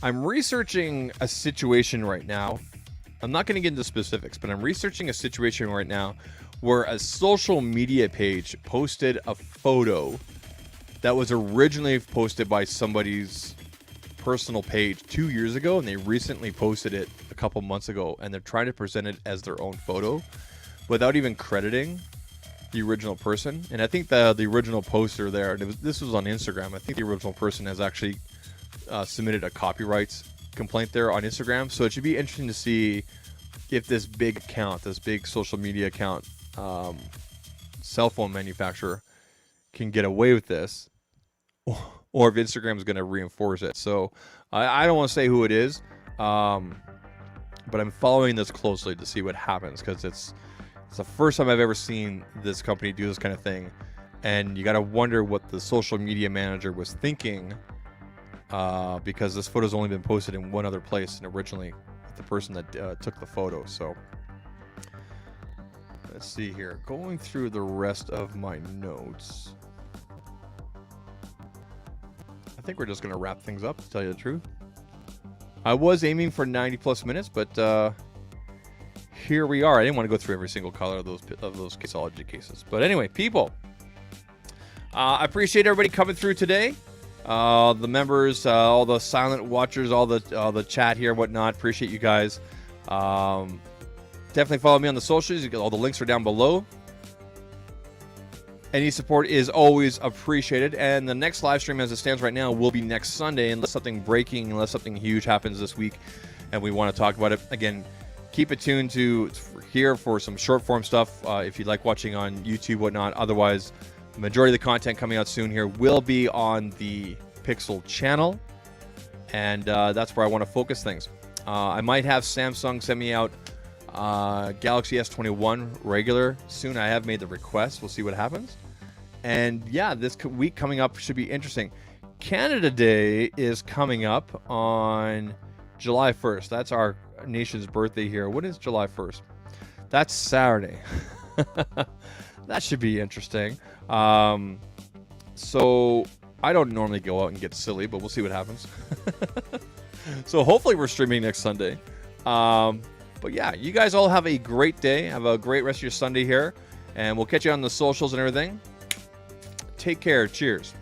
I'm researching a situation right now. I'm not going to get into specifics, but I'm researching a situation right now where a social media page posted a photo that was originally posted by somebody's personal page 2 years ago, and they recently posted it a couple months ago, and they're trying to present it as their own photo without even crediting the original person. And I think the original poster there, this was on Instagram, I think the original person has actually submitted a copyrights complaint there on Instagram. So it should be interesting to see if this big account, this big social media account, cell phone manufacturer can get away with this, or if Instagram is going to reinforce it. So I don't want to say who it is, but I'm following this closely to see what happens, because it's the first time I've ever seen this company do this kind of thing, and you got to wonder what the social media manager was thinking, because this photo's only been posted in one other place, and originally the person that took the photo. So let's see here, going through the rest of my notes. I think we're just going to wrap things up, to tell you the truth. I was aiming for 90 plus minutes, but here we are. I didn't want to go through every single color of those Caseology cases. But anyway, people, I appreciate everybody coming through today. The members, all the silent watchers, all the chat here, whatnot. Appreciate you guys. Definitely follow me on the socials. All the links are down below. Any support is always appreciated. And the next live stream, as it stands right now, will be next Sunday, unless something breaking, unless something huge happens this week and we want to talk about it. Again, keep it tuned to here for some short form stuff if you like watching on YouTube, whatnot. Otherwise, the majority of the content coming out soon here will be on the Pixel channel, and that's where I want to focus things. I might have Samsung send me out Galaxy S21 regular soon. I have made the request. We'll see what happens. And yeah, this week coming up should be interesting. Canada Day is coming up on July 1st. That's our nation's birthday here. What is July 1st? That's Saturday. That should be interesting. So I don't normally go out and get silly, but we'll see what happens. So hopefully we're streaming next Sunday. But yeah, you guys all have a great day. Have a great rest of your Sunday here, and we'll catch you on the socials and everything. Take care. Cheers.